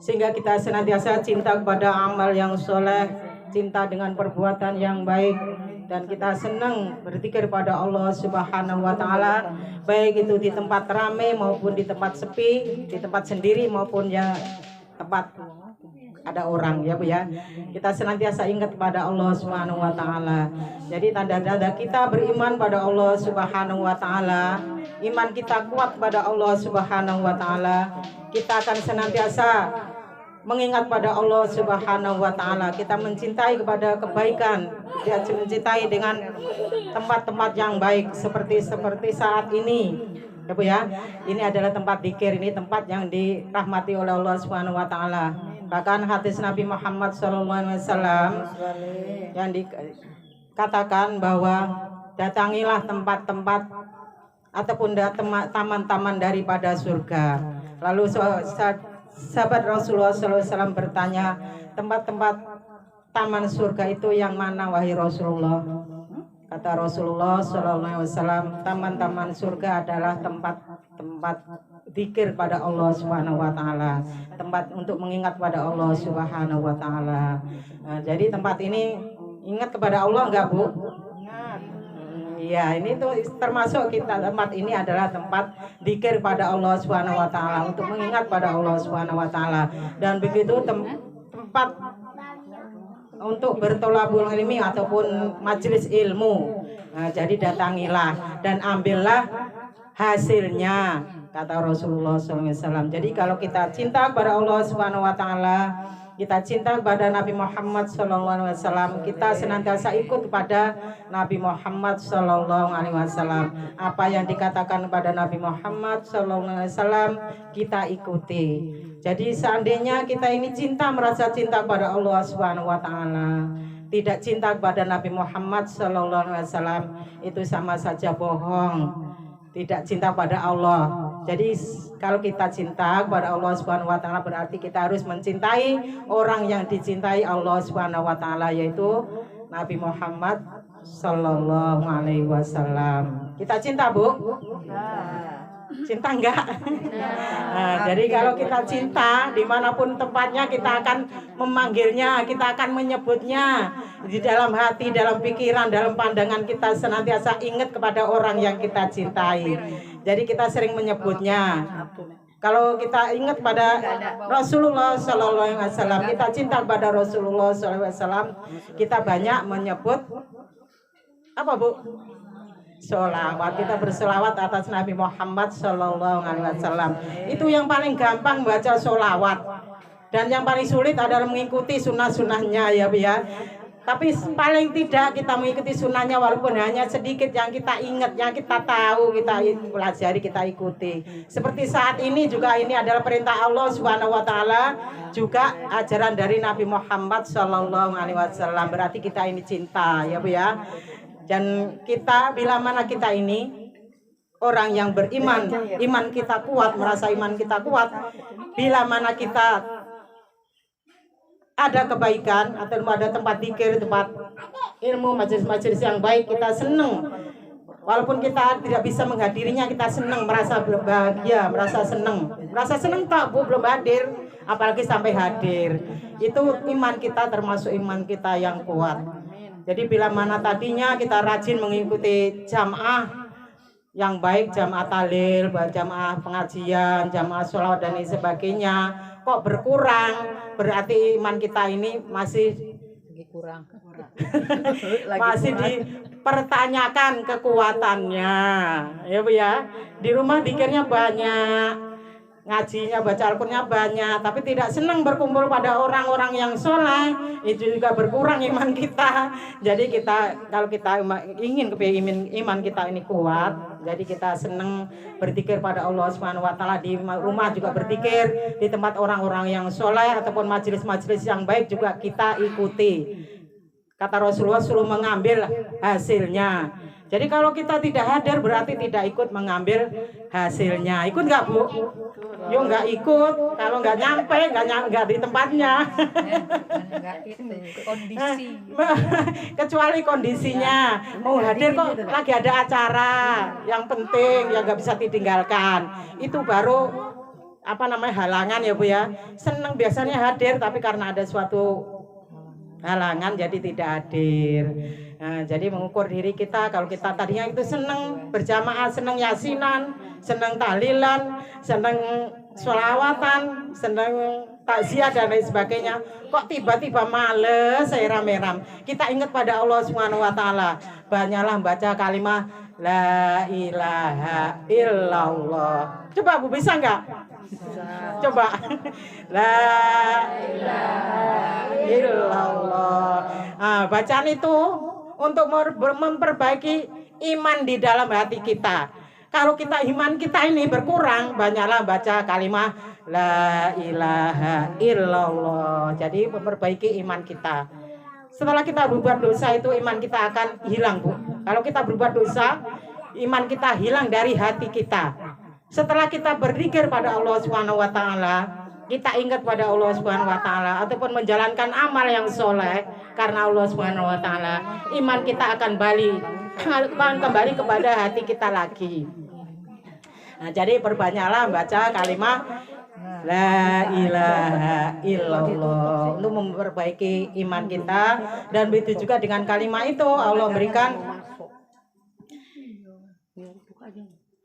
Sehingga kita senantiasa cinta kepada amal yang soleh, cinta dengan perbuatan yang baik, dan kita senang berzikir pada Allah Subhanahu wa Ta'ala, baik itu di tempat ramai maupun di tempat sepi, di tempat sendiri maupun ya tempat ada orang, ya Bu ya. Kita senantiasa ingat pada Allah Subhanahu wa Ta'ala. Jadi tanda-tanda kita beriman pada Allah Subhanahu wa Ta'ala, iman kita kuat pada Allah Subhanahu wa Ta'ala, kita akan senantiasa mengingat pada Allah Subhanahu wa Ta'ala. Kita mencintai kepada kebaikan, kita mencintai dengan tempat-tempat yang baik seperti saat ini, ya Bu ya. Ini adalah tempat zikir, ini tempat yang dirahmati oleh Allah Subhanahu wa Ta'ala. Bahkan hadis Nabi Muhammad SAW yang dikatakan bahwa datangilah tempat-tempat ataupun taman-taman daripada surga. Lalu sahabat Rasulullah SAW bertanya, tempat-tempat taman surga itu yang mana wahai Rasulullah? Kata Rasulullah SAW, taman-taman surga adalah tempat-tempat zikir pada Allah Subhanahu wa Ta'ala, tempat untuk mengingat pada Allah Subhanahu wa Ta'ala. Nah, jadi tempat ini ingat kepada Allah enggak Bu? Ya, ini tuh termasuk kita, tempat ini adalah tempat zikir pada Allah Subhanahu wa Ta'ala, untuk mengingat pada Allah Subhanahu wa Ta'ala. Dan begitu tempat untuk bertolabul ilmi ataupun majelis ilmu. Nah, jadi datangilah dan ambillah hasilnya, kata Rasulullah SAW. Jadi kalau kita cinta kepada Allah Subhanahu wa Ta'ala, kita cinta kepada Nabi Muhammad SAW, kita senantiasa ikut kepada Nabi Muhammad SAW. Apa yang dikatakan kepada Nabi Muhammad SAW, kita ikuti. Jadi seandainya kita ini merasa cinta kepada Allah Subhanahu wa Ta'ala, tidak cinta kepada Nabi Muhammad SAW, itu sama saja bohong. Tidak cinta pada Allah. Jadi kalau kita cinta kepada Allah Subhanahu wa Ta'ala, berarti kita harus mencintai orang yang dicintai Allah Subhanahu wa Ta'ala, yaitu Nabi Muhammad Sallallahu Alaihi Wasallam. Kita cinta Bu? Cinta enggak? Nah, jadi kalau kita cinta, dimanapun tempatnya kita akan memanggilnya, kita akan menyebutnya. Di dalam hati, dalam pikiran, dalam pandangan kita senantiasa ingat kepada orang yang kita cintai. Jadi kita sering menyebutnya. Kalau kita ingat pada Rasulullah SAW, kita cinta kepada Rasulullah SAW, kita banyak menyebut apa Bu? Sholawat. Kita bersolawat atas Nabi Muhammad SAW. Itu yang paling gampang baca sholawat, dan yang paling sulit adalah mengikuti sunnah-sunnahnya, ya Bu ya. Tapi paling tidak kita mengikuti sunnahnya, walaupun hanya sedikit yang kita ingat, yang kita tahu, kita pelajari, kita ikuti. Seperti saat ini juga, ini adalah perintah Allah Subhanahu wa Ta'ala, juga ajaran dari Nabi Muhammad SAW. Berarti kita ini cinta, ya Bu ya. Dan kita, bila mana kita ini orang yang beriman, iman kita kuat, merasa iman kita kuat, bila mana kita ada kebaikan atau ada tempat zikir, tempat ilmu, majelis-majelis yang baik, kita senang. Walaupun kita tidak bisa menghadirinya, kita senang, merasa berbahagia, merasa senang. Merasa senang tak Bu, belum hadir, apalagi sampai hadir. Itu iman kita, termasuk iman kita yang kuat. Jadi bila mana tadinya kita rajin mengikuti jamaah yang baik, jamaah tahlil, jamaah pengajian, jamaah sholawat dan lain sebagainya, kok berkurang, berarti iman kita ini masih kurang. Masih dipertanyakan kekuatannya, ya Bu ya. Di rumah zikirnya banyak, ngajinya, baca Al-Qur'annya banyak, tapi tidak senang berkumpul pada orang-orang yang soleh, itu juga berkurang iman kita. Jadi kita, kalau kita ingin iman kita ini kuat, jadi kita senang berzikir pada Allah Subhanahu wa Ta'ala, di rumah juga berzikir, di tempat orang-orang yang soleh ataupun majelis-majelis yang baik juga kita ikuti. Kata Rasulullah, suruh mengambil hasilnya. Jadi kalau kita tidak hadir berarti tidak ikut mengambil hasilnya. Ikut nggak Bu? Yo nggak ikut. Kalau nggak nyampe, nggak di tempatnya. Kondisi. Kecuali kondisinya. Mau hadir kok lagi ada acara yang penting yang nggak bisa ditinggalkan. Itu baru halangan ya Bu ya. Senang biasanya hadir tapi karena ada suatu halangan jadi tidak hadir. Nah, jadi mengukur diri kita, kalau kita tadinya itu senang berjamaah, senang yasinan, senang tahlilan, senang sholawatan, senang takziah dan lain sebagainya, kok tiba-tiba males saya ram-ram. Kita ingat pada Allah Subhanahu wa taala. Banyaklah baca kalimat la ilaha illallah. Coba Bu bisa enggak? Coba. La ilaha illallah. Nah, bacaan itu untuk memperbaiki iman di dalam hati kita. Kalau kita iman kita ini berkurang, banyaklah baca kalimat la ilaha illallah. Jadi memperbaiki iman kita. Setelah kita berbuat dosa itu iman kita akan hilang, Bu. Kalau kita berbuat dosa, iman kita hilang dari hati kita. Setelah kita berzikir pada Allah Subhanahu wa taala, kita ingat pada Allah Subhanahu wa taala ataupun menjalankan amal yang soleh karena Allah Subhanahu wa taala, iman kita akan kembali kepada hati kita lagi. Nah, jadi perbanyaklah baca kalimat la ilaha illallah untuk memperbaiki iman kita, dan begitu juga dengan kalimat itu Allah berikan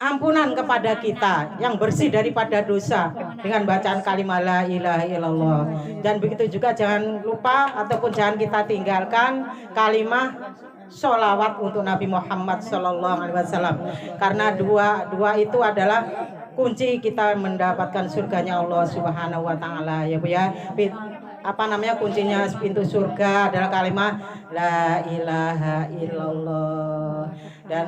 ampunan kepada kita yang bersih daripada dosa dengan bacaan kalimat la ilaha illallah. Dan begitu juga jangan lupa ataupun jangan kita tinggalkan kalimat sholawat untuk Nabi Muhammad SAW, karena dua itu adalah kunci kita mendapatkan surganya Allah Subhanahu wa taala ya Bu ya. Kuncinya pintu surga adalah kalimat la ilaha illallah. Dan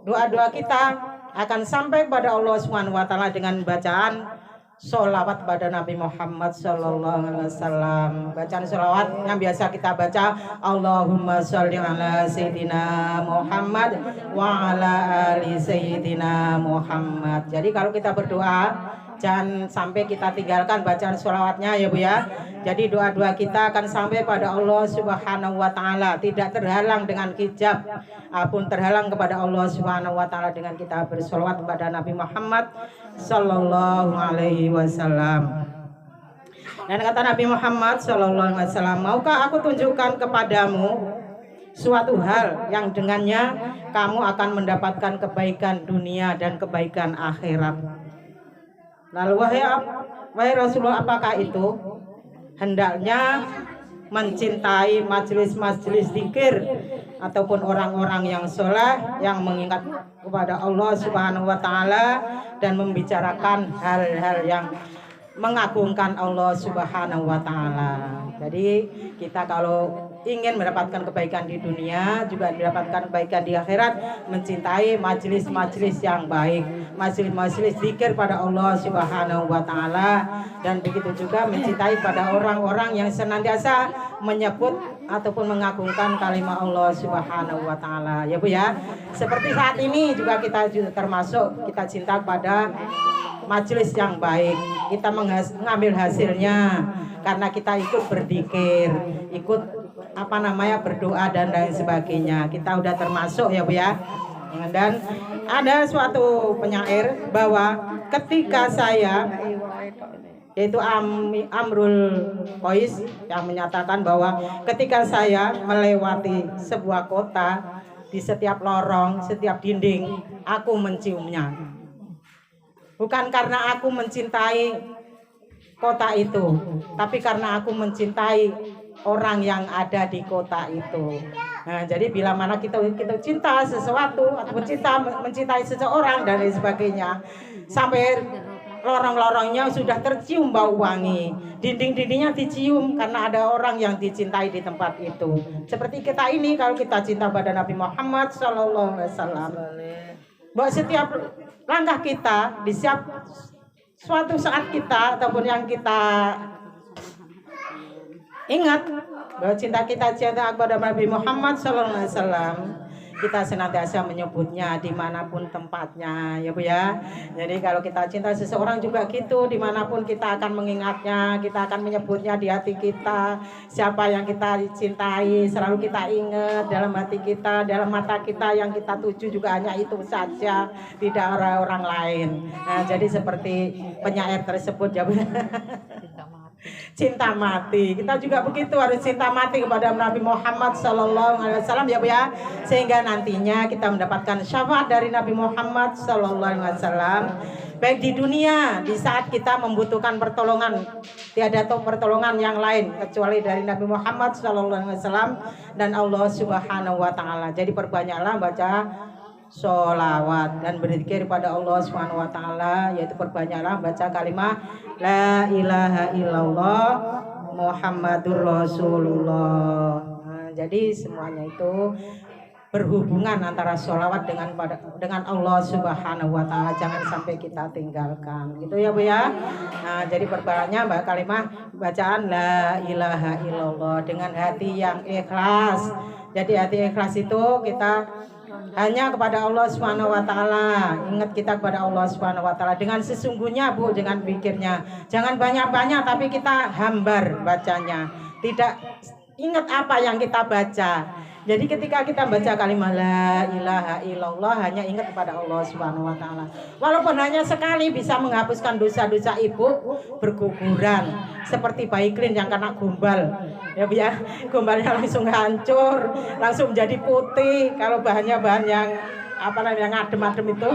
doa-doa kita akan sampai pada Allah Subhanahu wa taala dengan bacaan sholawat pada Nabi Muhammad sallallahu alaihi wasallam. Bacaan sholawat yang biasa kita baca, Allahumma sholli ala sayyidina Muhammad wa ala ali sayyidina Muhammad. Jadi kalau kita berdoa jangan sampai kita tinggalkan bacaan sholawatnya ya Bu ya. Jadi doa-doa kita akan sampai pada Allah Subhanahu wa taala, tidak terhalang dengan hijab, pun terhalang kepada Allah Subhanahu wa taala dengan kita bersolawat kepada Nabi Muhammad sallallahu alaihi wasallam. Dan kata Nabi Muhammad sallallahu alaihi wasallam, maukah aku tunjukkan kepadamu suatu hal yang dengannya kamu akan mendapatkan kebaikan dunia dan kebaikan akhirat. Lalu wahai Rasulullah, apakah itu? Hendaknya mencintai majelis-majelis zikir ataupun orang-orang yang soleh yang mengingat kepada Allah Subhanahu wa taala dan membicarakan hal-hal yang mengagungkan Allah Subhanahu wa taala. Jadi kita kalau ingin mendapatkan kebaikan di dunia juga mendapatkan kebaikan di akhirat, mencintai majelis-majelis yang baik, majelis-majelis zikir pada Allah Subhanahu wa taala, dan begitu juga mencintai pada orang-orang yang senantiasa menyebut ataupun mengagungkan kalimat Allah Subhanahu wa taala ya Bu ya. Seperti saat ini juga kita termasuk kita cinta pada majelis yang baik, kita mengambil hasilnya karena kita ikut berzikir, ikut berdoa dan lain sebagainya. Kita udah termasuk ya Bu ya. Dan ada suatu penyair bahwa ketika saya, yaitu Amrul Qais yang menyatakan bahwa ketika saya melewati sebuah kota, di setiap lorong, setiap dinding aku menciumnya. Bukan karena aku mencintai kota itu, tapi karena aku mencintai orang yang ada di kota itu. Nah, jadi bila mana kita cinta sesuatu atau mencintai seseorang dan lain sebagainya, sampai lorong-lorongnya sudah tercium bau wangi, dinding-dindingnya dicium karena ada orang yang dicintai di tempat itu. Seperti kita ini, kalau kita cinta pada Nabi Muhammad SAW, bahwa setiap langkah kita, di setiap suatu saat kita ataupun yang kita ingat bahwa cinta kepada Nabi Muhammad SAW, kita senantiasa menyebutnya dimanapun tempatnya, ya Bu ya. Jadi kalau kita cinta seseorang juga gitu, dimanapun kita akan mengingatnya, kita akan menyebutnya di hati kita. Siapa yang kita cintai selalu kita ingat dalam hati kita, dalam mata kita, yang kita tuju juga hanya itu saja, tidak orang lain. Nah, jadi seperti penyair tersebut ya Bu. Cinta mati. Kita juga begitu, harus cinta mati kepada Nabi Muhammad SAW ya Bu ya. Sehingga nantinya kita mendapatkan syafaat dari Nabi Muhammad SAW. Baik di dunia, di saat kita membutuhkan pertolongan, tiada pertolongan yang lain kecuali dari Nabi Muhammad SAW dan Allah Subhanahu wa taala. Jadi perbanyaklah baca sholawat dan berzikir pada Allah Subhanahu wa taala, yaitu perbanyaklah baca kalimat la ilaha illallah Muhammadur Rasulullah. Nah, jadi semuanya itu berhubungan antara sholawat dengan Allah Subhanahu wa taala, jangan sampai kita tinggalkan. Gitu ya Bu ya. Nah, jadi perbanyak kalimat bacaan la ilaha illallah dengan hati yang ikhlas. Jadi hati ikhlas itu kita hanya kepada Allah Subhanahu wa taala. Ingat kita kepada Allah Subhanahu wa taala dengan sesungguhnya Bu, dengan pikirnya. Jangan banyak-banyak tapi kita hambar bacanya. Tidak ingat apa yang kita baca. Jadi ketika kita baca kalimat la ilaha illallah hanya ingat kepada Allah Subhanahu wa taala. Walaupun hanya sekali bisa menghapuskan dosa-dosa ibu berguguran. Seperti bayi klin yang kena gombal. Ya Bu ya, gombalnya langsung hancur, langsung menjadi putih kalau bahannya bahan yang yang adem-adem itu.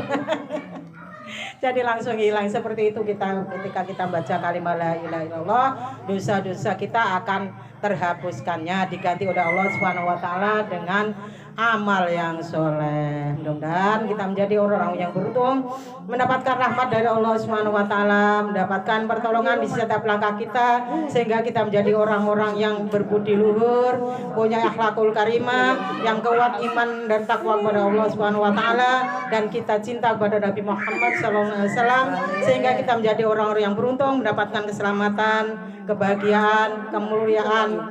Jadi langsung hilang. Seperti itu ketika kita baca kalimat la ilaha illallah, dosa-dosa kita akan terhapuskannya, diganti oleh Allah Subhanahu wa taala dengan amal yang soleh. Mudah-mudahan kita menjadi orang-orang yang beruntung, mendapatkan rahmat dari Allah Subhanahu wa taala, mendapatkan pertolongan di setiap langkah kita, sehingga kita menjadi orang-orang yang berbudi luhur, punya akhlakul karimah, yang kuat iman dan takwa kepada Allah Subhanahu wa taala, dan kita cinta kepada Nabi Muhammad SAW, sehingga kita menjadi orang-orang yang beruntung, mendapatkan keselamatan, kebahagiaan, kemuliaan,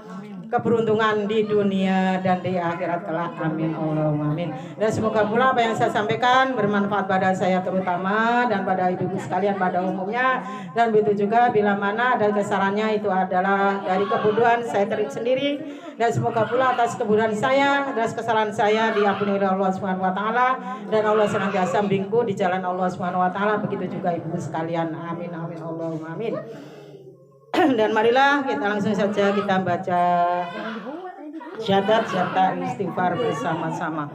keberuntungan di dunia dan di akhirat kelak. Amin Allahumma amin. Dan semoga pula apa yang saya sampaikan bermanfaat pada saya terutama dan pada ibu-ibu sekalian pada umumnya, dan begitu juga bila mana ada kesalahannya itu adalah dari kebodohan saya sendiri, dan semoga pula atas kebodohan saya, atas kesalahan saya diampuni oleh Allah Subhanahu wa taala, dan Allah senantiasa bimbingku di jalan Allah Subhanahu wa taala, begitu juga ibu sekalian. Amin amin Allahumma amin. Dan marilah kita langsung saja kita baca syahadat serta istighfar bersama-sama.